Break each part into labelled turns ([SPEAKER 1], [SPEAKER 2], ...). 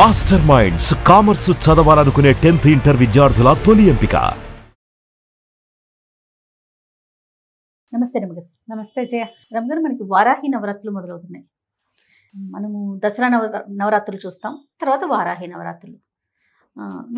[SPEAKER 1] Master minds commerce చదవాలనుకునే 10th inter విద్యార్థుల తొలి ఎంపిక.
[SPEAKER 2] నమస్తే రమగారు. నమస్తే జయ. రమగారు, మనకి వారాహి నవరాత్రులు మొదలవుతున్నాయి. మనము దసరా నవరాత్రులు చూస్తాం, తర్వాత వారాహి నవరాత్రులు.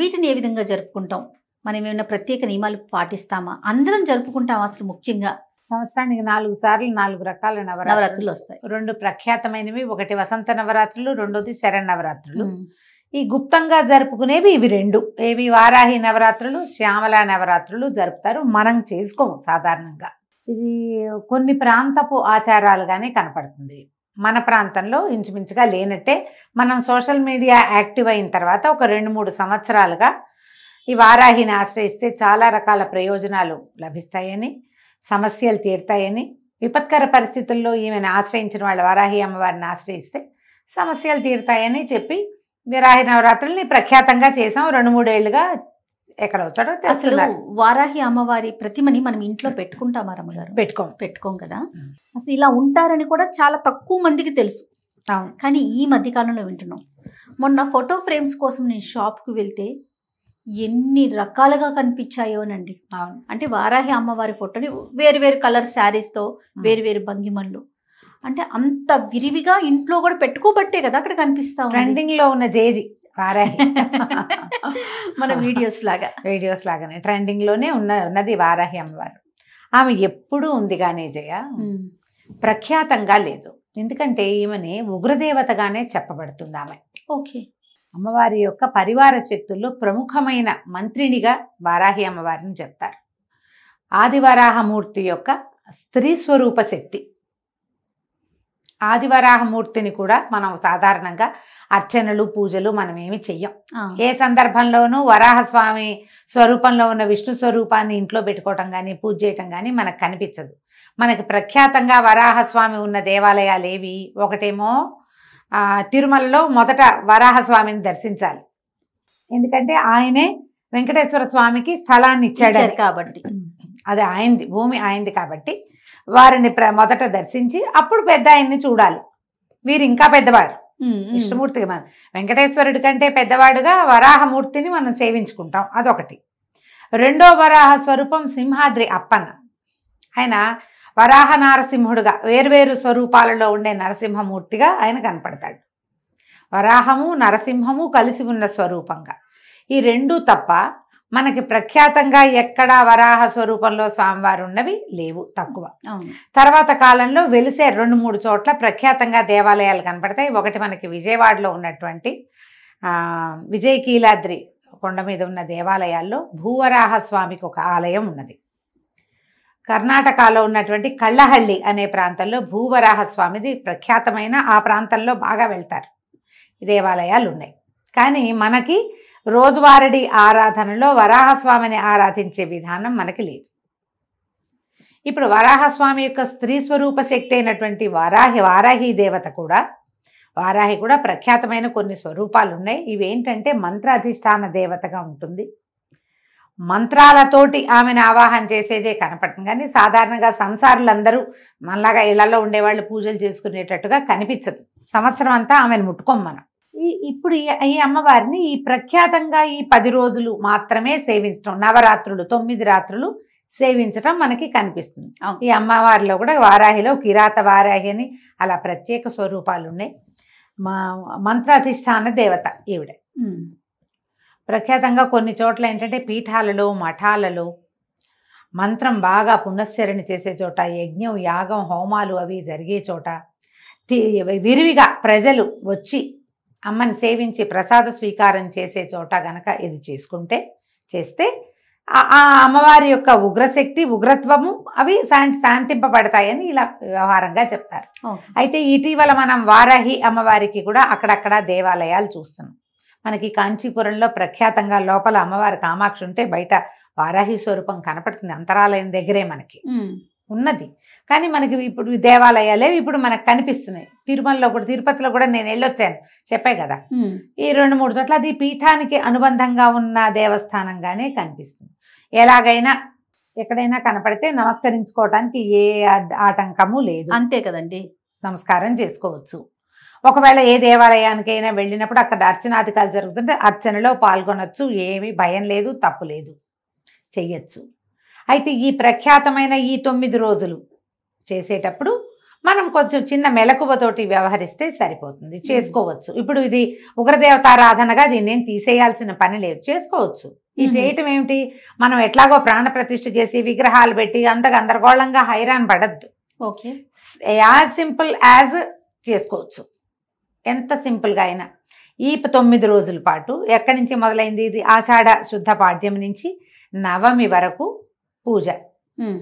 [SPEAKER 2] వీటిని ఏ విధంగా జరుపుకుంటాం? మనం ఏమైనా ప్రత్యేక నియమాలు పాటిస్తామా? అందరం జరుపుకుంటాం? అసలు ముఖ్యంగా
[SPEAKER 3] సంవత్సరానికి 4 సార్లు 4 రకాల
[SPEAKER 2] నవరాత్రులు వస్తాయి.
[SPEAKER 3] 2 ప్రఖ్యాతమైనవి, ఒకటి వసంత నవరాత్రులు, రెండోది శరన్నవరాత్రులు. ఈ గుప్తంగా జరుపుకునేవి ఇవి 2. ఏవి? వారాహి నవరాత్రులు, శ్యామల నవరాత్రులు జరుపుతారు. మనం చేసుకోము సాధారణంగా. ఇది కొన్ని ప్రాంతపు ఆచారాలుగానే కనపడుతుంది. మన ప్రాంతంలో ఇంచుమించుగా లేనట్టే. మనం సోషల్ మీడియా యాక్టివ్ అయిన తర్వాత ఒక 2-3 సంవత్సరాలుగా ఈ వారాహిని ఆశ్రయిస్తే చాలా రకాల ప్రయోజనాలు లభిస్తాయని, సమస్యలు తీరుతాయని, విపత్కర పరిస్థితుల్లో ఈమెను ఆశ్రయించిన వాళ్ళు వారాహి అమ్మవారిని ఆశ్రయిస్తే సమస్యలు తీరుతాయని చెప్పి వారాహి నవరాత్రుల్ని ప్రఖ్యాతంగా చేసాం. 2-3 ఏళ్లుగా ఎక్కడ వచ్చాడో
[SPEAKER 2] అసలు వారాహి అమ్మవారి ప్రతిమని మనం ఇంట్లో పెట్టుకుంటామా రమ్మగారు? పెట్టుకోం కదా. అసలు ఇలా ఉంటారని కూడా చాలా తక్కువ మందికి తెలుసు. కానీ ఈ మధ్యకాలంలో వింటున్నాం. మొన్న ఫోటో ఫ్రేమ్స్ కోసం నేను షాప్కి వెళ్తే ఎన్ని రకాలుగా కనిపించాయోనండి. అంటే వారాహి అమ్మవారి ఫోటోని వేరు వేరు కలర్ శారీస్తో, వేరు వేరు భంగిమల్లో, అంటే అంత విరివిగా ఇంట్లో కూడా పెట్టుకోబట్టే కదా అక్కడ కనిపిస్తాం.
[SPEAKER 3] ట్రెండింగ్ లో ఉన్న జేజీ వారాహి
[SPEAKER 2] మన వీడియోస్
[SPEAKER 3] లాగానే ట్రెండింగ్ లోనే ఉన్నది వారాహి అమ్మవారు. ఆమె ఎప్పుడూ ఉంది కానీ జయ, ప్రఖ్యాతంగా లేదు. ఎందుకంటే ఈమెని ఉగ్రదేవతగానే చెప్పబడుతుంది ఆమె.
[SPEAKER 2] ఓకే.
[SPEAKER 3] అమ్మవారి యొక్క పరివార శక్తుల్లో ప్రముఖమైన మంత్రినిగా వారాహి అమ్మవారిని చెప్తారు. ఆదివరాహమూర్తి యొక్క స్త్రీ స్వరూప శక్తి. ఆదివరాహమూర్తిని కూడా మనం సాధారణంగా అర్చనలు, పూజలు మనం ఏమి చెయ్యం. ఏ సందర్భంలోనూ వరాహస్వామి స్వరూపంలో ఉన్న విష్ణు స్వరూపాన్ని ఇంట్లో పెట్టుకోవటం కానీ, పూజ చేయటం కానీ మనకు కనిపించదు. మనకి ప్రఖ్యాతంగా వరాహస్వామి ఉన్న దేవాలయాలు ఏవి? ఒకటేమో తిరుమలలో మొదట వరాహస్వామిని దర్శించాలి. ఎందుకంటే ఆయనే వెంకటేశ్వర స్వామికి స్థలాన్ని ఇచ్చాడు కాబట్టి, అది ఆయనది, భూమి ఆయనది కాబట్టి వారిని మొదట దర్శించి అప్పుడు పెద్ద ఆయన్ని చూడాలి. వీరు ఇంకా పెద్దవారు, విష్ణుమూర్తికి. మనం వెంకటేశ్వరుడి కంటే పెద్దవాడుగా వరాహమూర్తిని మనం సేవించుకుంటాం. అదొకటి. రెండో వరాహ స్వరూపం సింహాద్రి అప్పన్న. ఆయన వరాహ నారసింహుడుగా వేర్వేరు స్వరూపాలలో ఉండే నరసింహమూర్తిగా ఆయన కనపడతాడు. వరాహము నరసింహము కలిసి ఉన్న స్వరూపంగా. ఈ 2 తప్ప మనకి ప్రఖ్యాతంగా ఎక్కడా వరాహ స్వరూపంలో స్వామివారు ఉన్నవి లేవు, తక్కువ. తర్వాత కాలంలో వెలిసే 2-3 చోట్ల ప్రఖ్యాతంగా దేవాలయాలు కనపడతాయి. ఒకటి మనకి విజయవాడలో ఉన్నటువంటి విజయకీలాద్రి కొండ మీద ఉన్న దేవాలయాల్లో భూవరాహ స్వామికి ఒక ఆలయం ఉన్నది. కర్ణాటకలో ఉన్నటువంటి కళ్ళహళ్ళి అనే ప్రాంతంలో భూవరాహ స్వామిది ప్రఖ్యాతమైన, ఆ ప్రాంతంలో బాగా వెళ్తారు. దేవాలయాలు ఉన్నాయి. కానీ మనకి రోజువారీ ఆరాధనలో వరాహస్వామిని ఆరాధించే విధానం మనకి లేదు. ఇప్పుడు వరాహస్వామి యొక్క స్త్రీ స్వరూప శక్తి అయినటువంటి వారాహి దేవత కూడా, వారాహి కూడా ప్రఖ్యాతమైన కొన్ని స్వరూపాలు ఉన్నాయి. ఇవేంటంటే మంత్రాధిష్టాన దేవతగా ఉంటుంది. మంత్రాలతోటి ఆమెను ఆవాహన చేసేదే కనపడుతుంది. కానీ సాధారణంగా సంసారులందరూ మనలాగా ఇళ్లలో ఉండేవాళ్ళు పూజలు చేసుకునేటట్టుగా కనిపించదు. సంవత్సరం అంతా ఆమెను ముట్టుకోం మనం. ఇప్పుడు ఈ అమ్మవారిని ఈ ప్రఖ్యాతంగా ఈ 10 రోజులు మాత్రమే సేవించడం, నవరాత్రులు 9 రాత్రులు సేవించడం మనకి కనిపిస్తుంది. ఈ అమ్మవారిలో కూడా వారాహిలో కిరాత వారాహి అని అలా ప్రత్యేక స్వరూపాలు ఉన్నాయి. మంత్రాధిష్టాన దేవత ఈవిడ. ప్రఖ్యాతంగా కొన్ని చోట్ల ఏంటంటే పీఠాలలో, మఠాలలో మంత్రం బాగా పునశ్చరణ చేసే చోట, యజ్ఞం, యాగం, హోమాలు అవి జరిగే చోట విరివిగా ప్రజలు వచ్చి అమ్మని సేవించి ప్రసాద స్వీకారం చేసే చోట గనక ఇది చేస్తే ఆ అమ్మవారి యొక్క ఉగ్రశక్తి, ఉగ్రత్వము అవి శాంతింపబడతాయని ఇలా వ్యవహారంగా చెప్తారు. అయితే ఇటీవల మనం వారాహి అమ్మవారికి కూడా అక్కడక్కడ దేవాలయాలు చూస్తున్నాం. మనకి కాంచీపురంలో ప్రఖ్యాతంగా లోపల అమ్మవారి కామాక్షి ఉంటే బయట వారాహి స్వరూపం కనపడుతుంది. అంతరాలయం దగ్గరే మనకి ఉన్నది. కానీ మనకి ఇప్పుడు దేవాలయాలే ఇప్పుడు మనకు కనిపిస్తున్నాయి. తిరుమలలో కూడా, తిరుపతిలో కూడా నేను వెళ్ళొచ్చాను, చెప్పాయి కదా. ఈ 2-3 చోట్ల అది పీఠానికి అనుబంధంగా ఉన్న దేవస్థానంగానే కనిపిస్తుంది. ఎలాగైనా ఎక్కడైనా కనపడితే నమస్కరించుకోవటానికి ఏ ఆటంకము లేదు.
[SPEAKER 2] అంతే కదండి,
[SPEAKER 3] నమస్కారం చేసుకోవచ్చు. ఒకవేళ ఏ దేవాలయానికైనా వెళ్ళినప్పుడు అక్కడ అర్చనాధికారులు జరుగుతుంటే అర్చనలో పాల్గొనొచ్చు, ఏమీ భయం లేదు, తప్పు లేదు, చెయ్యొచ్చు. అయితే ఈ ప్రఖ్యాతమైన ఈ 9 రోజులు చేసేటప్పుడు మనం కొంచెం చిన్న మెలకువతోటి వ్యవహరిస్తే సరిపోతుంది, చేసుకోవచ్చు. ఇప్పుడు ఇది ఉగ్రదేవతారాధనగా దీన్ని తీసేయాల్సిన పని లేదు, చేసుకోవచ్చు. ఈ చేయటం ఏమిటి, మనం ఎట్లాగో ప్రాణ ప్రతిష్ఠ చేసి విగ్రహాలు పెట్టి అంత గందరగోళంగా హైరాన్ పడద్దు.
[SPEAKER 2] ఓకే,
[SPEAKER 3] యాజ్ సింపుల్ యాజ్ చేసుకోవచ్చు, ఎంత సింపుల్గా అయినా. ఈ 9 రోజుల పాటు ఎక్కడి నుంచి మొదలైంది, ఇది ఆషాఢ శుద్ధ పాడ్యం నుంచి నవమి వరకు పూజ.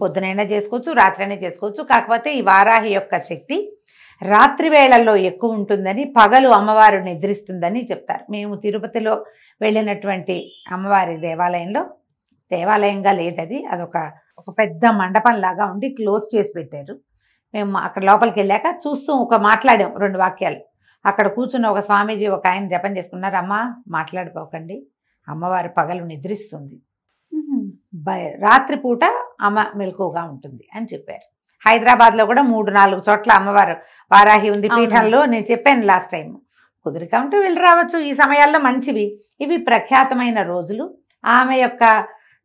[SPEAKER 3] పొద్దునైనా చేసుకోవచ్చు, రాత్రైనా చేసుకోవచ్చు. కాకపోతే ఈ వారాహి యొక్క శక్తి రాత్రి వేళల్లో ఎక్కువ ఉంటుందని, పగలు అమ్మవారు నిద్రిస్తుందని చెప్తారు. మేము తిరుపతిలో వెళ్ళినటువంటి అమ్మవారి దేవాలయంగా లేదది, అదొక పెద్ద మండపం లాగా ఉండి క్లోజ్ చేసి పెట్టారు. మేము అక్కడ లోపలికి వెళ్ళాక చూస్తూ మాట్లాడాం 2 వాక్యాలు. అక్కడ కూర్చున్న ఒక స్వామీజీ ఒక ఆయన జపం చేసుకున్నారు, అమ్మ మాట్లాడుకోకండి, అమ్మవారి పగలు నిద్రిస్తుంది, రాత్రిపూట అమ్మ మెలకువగా ఉంటుంది అని చెప్పారు. హైదరాబాద్లో కూడా 3-4 చోట్ల అమ్మవారు వారాహి ఉంది పీఠంలో. నేను చెప్పాను లాస్ట్ టైం, కుదిరిక ఉంటే వెళ్ళి రావచ్చు, ఈ సమయాల్లో మంచివి. ఇవి ప్రఖ్యాతమైన రోజులు, ఆమె యొక్క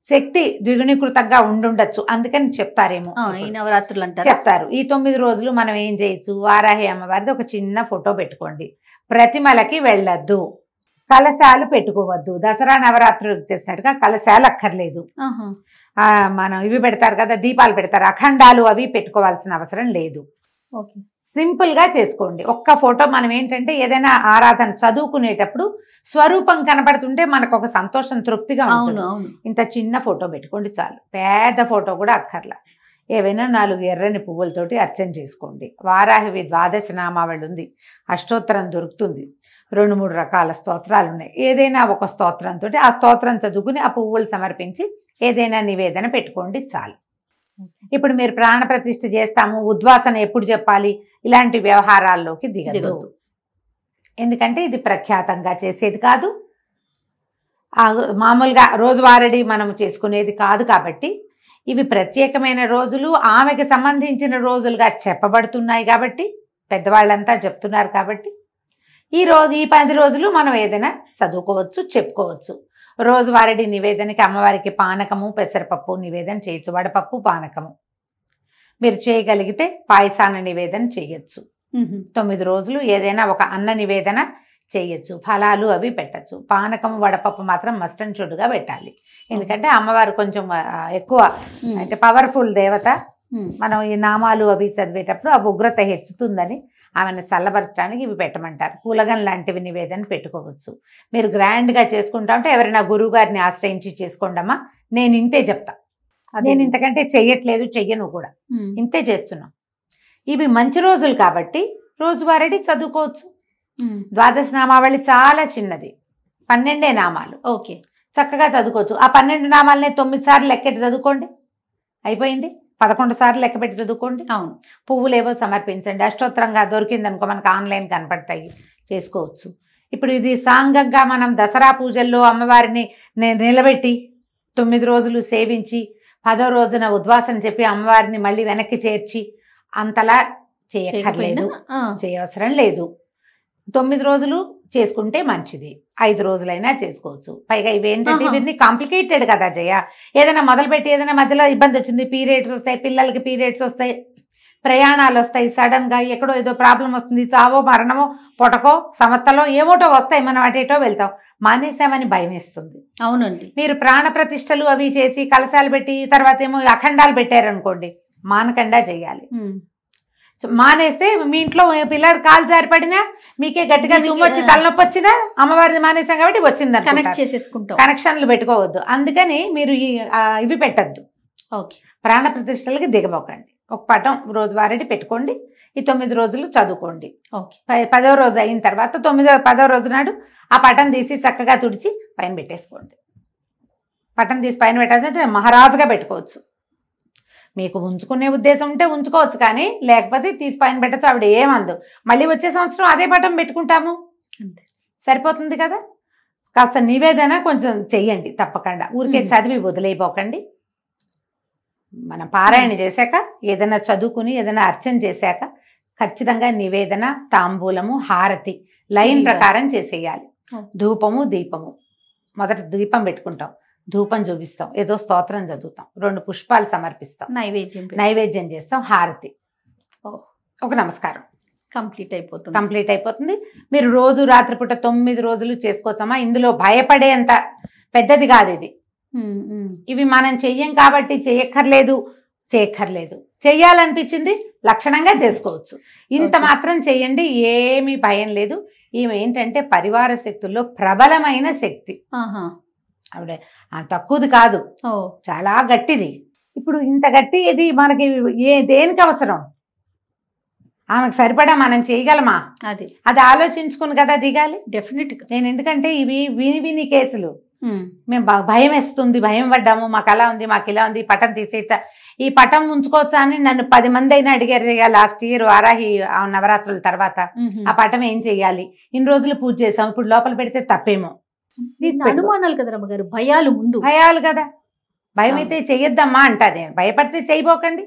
[SPEAKER 3] శక్తి ద్విగుణీకృతంగా ఉండుండొచ్చు, అందుకని చెప్తారేమో
[SPEAKER 2] ఈ నవరాత్రులు అంటారు,
[SPEAKER 3] చెప్తారు. ఈ 9 రోజులు మనం ఏం చేయొచ్చు, వారాహి అమ్మవారిది ఒక చిన్న ఫోటో పెట్టుకోండి, ప్రతిమలకి వెళ్ళొద్దు, కలశాలు పెట్టుకోవద్దు. దసరా నవరాత్రులకు చేసినట్టుగా కలశాలు అక్కర్లేదు. మనం ఇవి పెడతారు కదా, దీపాలు పెడతారు, అఖండాలు అవి పెట్టుకోవాల్సిన అవసరం లేదు. సింపుల్ గా చేసుకోండి. ఒక్క ఫోటో. మనం ఏంటంటే ఏదైనా ఆరాధన చదువుకునేటప్పుడు స్వరూపం కనపడుతుంటే మనకు ఒక సంతోషం, తృప్తిగా ఉంటుంది. ఇంత చిన్న ఫోటో పెట్టుకోండి చాలు, పెద్ద ఫోటో కూడా అక్కర్లా. ఏవైనా 4 ఎర్రని పువ్వులతోటి అర్చన చేసుకోండి. వారాహివి 12 నామావళి ఉంది, అష్టోత్తరం దొరుకుతుంది, 2-3 రకాల స్తోత్రాలు ఉన్నాయి. ఏదైనా ఒక స్తోత్రంతో ఆ స్తోత్రం చదువుకుని ఆ పువ్వులు సమర్పించి ఏదైనా నివేదన పెట్టుకోండి చాలు. ఇప్పుడు మీరు ప్రాణ ప్రతిష్ఠ చేస్తాము, ఉద్వాసన ఎప్పుడు చెప్పాలి, ఇలాంటి వ్యవహారాల్లోకి దిగదు. ఎందుకంటే ఇది ప్రఖ్యాతంగా చేసేది కాదు, మామూలుగా రోజువారీ మనం చేసుకునేది కాదు. కాబట్టి ఇవి ప్రత్యేకమైన రోజులు, ఆమెకి సంబంధించిన రోజులుగా చెప్పబడుతున్నాయి. కాబట్టి పెద్దవాళ్ళంతా చెప్తున్నారు. కాబట్టి ఈ 10 రోజులు మనం ఏదైనా చదువుకోవచ్చు, చెప్పుకోవచ్చు. రోజువారీ నివేదనకి అమ్మవారికి పానకము, పెసరపప్పు నివేదన చేయొచ్చు, వడపప్పు, పానకము. మీరు చేయగలిగితే పాయసాన నివేదన చేయొచ్చు. 9 రోజులు ఏదైనా ఒక అన్న నివేదన చేయొచ్చు, ఫలాలు అవి పెట్టచ్చు. పానకము, వడపప్పు మాత్రం మస్ట్ అండ్ షుడ్గా పెట్టాలి. ఎందుకంటే అమ్మవారు కొంచెం ఎక్కువ అంటే పవర్ఫుల్ దేవత. మనం ఈ నామాలు అవి చదివేటప్పుడు ఆ ఉగ్రత హెచ్చుతుందని ఆమెను చల్లబరచడానికి ఇవి పెట్టమంటారు. పూలగం లాంటివి నివేదన పెట్టుకోవచ్చు. మీరు గ్రాండ్గా చేసుకుంటా ఉంటే ఎవరైనా గురువు గారిని ఆశ్రయించి చేసుకోండమ్మా, నేను ఇంతే చెప్తా, నేను ఇంతకంటే చెయ్యట్లేదు, చెయ్యను కూడా, ఇంతే చేస్తున్నాం. ఇవి మంచి రోజులు కాబట్టి రోజువారీ చదువుకోవచ్చు. 12 నామావళి చాలా చిన్నది, 12 నామాలు. ఓకే, చక్కగా చదువుకోవచ్చు. ఆ 12 నామాలనే 9 సార్లు లెక్కెట్టి చదువుకోండి, అయిపోయింది. 11 సార్లు లెక్క పెట్టి చదువుకోండి. అవును, పువ్వులు ఏవో సమర్పించండి. అష్టోత్తరంగా దొరికిందనుకో మనకు ఆన్లైన్ కనపడతాయి, చేసుకోవచ్చు. ఇప్పుడు ఇది సాంగంగా మనం దసరా పూజల్లో అమ్మవారిని నిలబెట్టి 9 రోజులు సేవించి 10వ రోజున ఉద్వాసన చెప్పి అమ్మవారిని మళ్ళీ వెనక్కి చేర్చి అంతలా చేయక్కర్లేదు, చేయవసరం లేదు. 9 రోజులు చేసుకుంటే మంచిది, 5 రోజులైనా చేసుకోవచ్చు. పైగా ఇవేంటంటే ఇవన్నీ కాంప్లికేటెడ్ కదా జయ. ఏదైనా మొదలుపెట్టి ఏదైనా మధ్యలో ఇబ్బంది వచ్చింది, పీరియడ్స్ వస్తాయి, పిల్లలకి పీరియడ్స్ వస్తాయి, ప్రయాణాలు వస్తాయి, సడన్గా ఎక్కడో ఏదో ప్రాబ్లం వస్తుంది, చావో మరణమో పొటకో సమత్తలో ఏమోటో వస్తాయి, మనం అటేటో వెళ్తాం, మానేసామని భయం వేస్తుంది. అవునండి, మీరు ప్రాణ ప్రతిష్టలు అవి చేసి కలశాలు పెట్టి తర్వాత ఏమో అఖండాలు పెట్టారనుకోండి, మానకుండా చేయాలి. మానేస్తే మీ ఇంట్లో పిల్లడు కాలు జారిపడినా, మీకే గట్టిగా దుమ్మొచ్చి తలనొప్పి వచ్చినా అమ్మవారిని మానేసాం కాబట్టి వచ్చిందని కనెక్ట్ చేసేసుకుంటాం. కనెక్షన్లు పెట్టుకోవద్దు. అందుకని మీరు ఇవి పెట్టద్దు. ఓకే, ప్రాణ ప్రతిష్టలకి దిగబోకండి. ఒక పటం రోజువారీ పెట్టుకోండి. ఈ 9 రోజులు చదువుకోండి. ఓకే, 10వ రోజు అయిన తర్వాత 10వ రోజు నాడు ఆ పటం తీసి చక్కగా తుడిచి పైన పెట్టేసుకోండి. పటం తీసి పైన పెట్టాలంటే మహారాజుగా పెట్టుకోవచ్చు. మీకు ఉంచుకునే ఉద్దేశం ఉంటే ఉంచుకోవచ్చు, కానీ లేకపోతే తీసి పైన పెట్టచ్చు. ఆవిడ ఏమందు, మళ్ళీ వచ్చే సంవత్సరం అదే పటం పెట్టుకుంటాము, సరిపోతుంది కదా. కాస్త నివేదన కొంచెం చెయ్యండి తప్పకుండా, ఊరికే చదివి వదిలేయపోకండి. మనం పారాయణ చేశాక ఏదైనా చదువుకుని ఏదైనా అర్చన చేశాక ఖచ్చితంగా నివేదన, తాంబూలము, హారతి లైన్ ప్రకారం చేసేయాలి. ధూపము, దీపము. మొదట దీపం పెట్టుకుంటాం, ధూపం చూపిస్తాం, ఏదో స్తోత్రం చదువుతాం, 2 పుష్పాలు సమర్పిస్తాం, నైవేద్యం చేస్తాం, హారతి, ఒక నమస్కారం, కంప్లీట్ అయిపోతుంది. మీరు రోజు రాత్రిపూట 9 రోజులు చేసుకోవచ్చమ్మా. ఇందులో భయపడేంత పెద్దది కాదు ఇది. ఇవి మనం చెయ్యం కాబట్టి చేయక్కర్లేదు చెయ్యాలనిపించింది లక్షణంగా చేసుకోవచ్చు. ఇంత మాత్రం చెయ్యండి, ఏమీ భయం లేదు. ఈమె ఏంటంటే పరివార శక్తుల్లో ప్రబలమైన శక్తి. ఆవిడ తక్కువది కాదు, చాలా గట్టిది. ఇప్పుడు ఇంత గట్టి ఇది మనకి దేనికి అవసరం? ఆమెకు సరిపడా మనం చేయగలమా? అది ఆలోచించుకుని కదా దిగాలి.
[SPEAKER 2] డెఫినెట్గా
[SPEAKER 3] నేను ఎందుకంటే ఇవి విని కేసులు మేము భయం వేస్తుంది, భయం పడ్డాము, మాకు అలా ఉంది, మాకు ఇలా ఉంది, పటం తీసేయచ్చా, ఈ పటం ఉంచుకోవచ్చా అని నన్ను 10 మంది అయినా అడిగారు. లాస్ట్ ఇయర్ వారాహి నవరాత్రుల తర్వాత ఆ పటం ఏం చెయ్యాలి, ఇన్ని రోజులు పూజ చేసాం, ఇప్పుడు లోపల పెడితే తప్పేమో
[SPEAKER 2] అనుమానాలు కదా రమ్మగారు, భయాలు
[SPEAKER 3] కదా. భయం అయితే చెయ్యొద్దమ్మా అంటారు. నేను భయపడితే చేయబోకండి.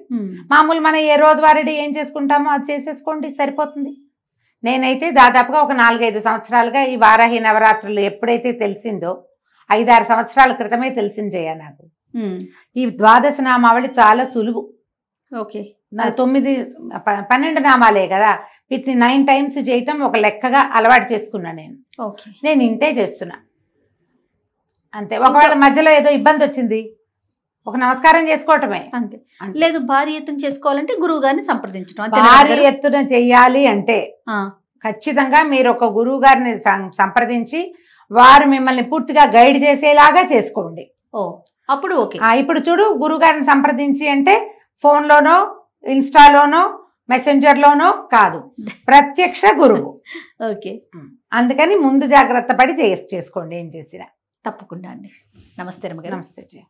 [SPEAKER 3] మామూలు మనం ఏ రోజు వారడి ఏం చేసుకుంటామో అది చేసేసుకోండి, సరిపోతుంది. నేనైతే దాదాపుగా ఒక 4-5 సంవత్సరాలుగా ఈ వారాహి నవరాత్రులు ఎప్పుడైతే తెలిసిందో, 5-6 సంవత్సరాల క్రితమే తెలిసింది నాకు. ఈ ద్వాదశ నామావళి చాలా సులువు. నా 12 నామాలే కదా, వీటిని 9 టైమ్స్ చేయటం ఒక లెక్కగా అలవాటు చేసుకున్నా. నేను ఇంతే చేస్తున్నా అంతే. ఒకవేళ మధ్యలో ఏదో ఇబ్బంది వచ్చింది, ఒక నమస్కారం చేసుకోవటమే
[SPEAKER 2] అంతే. లేదు భారీ ఎత్తున చేసుకోవాలంటే గురువు గారిని సంప్రదించడం.
[SPEAKER 3] భారీ ఎత్తున చెయ్యాలి అంటే ఖచ్చితంగా మీరు ఒక గురువు గారిని సంప్రదించి వారు మిమ్మల్ని పూర్తిగా గైడ్ చేసేలాగా చేసుకోండి.
[SPEAKER 2] అప్పుడు ఓకే.
[SPEAKER 3] ఇప్పుడు చూడు, గురువు గారిని సంప్రదించి అంటే ఫోన్లోనో, ఇన్స్టాలోనో, మెసెంజర్లోనో కాదు, ప్రత్యక్ష గురువు. అందుకని ముందు జాగ్రత్త పడి చేసుకోండి ఏం చేసినా.
[SPEAKER 2] తప్పకుండా అండి. నమస్తే రమ్మగారు.
[SPEAKER 3] నమస్తే.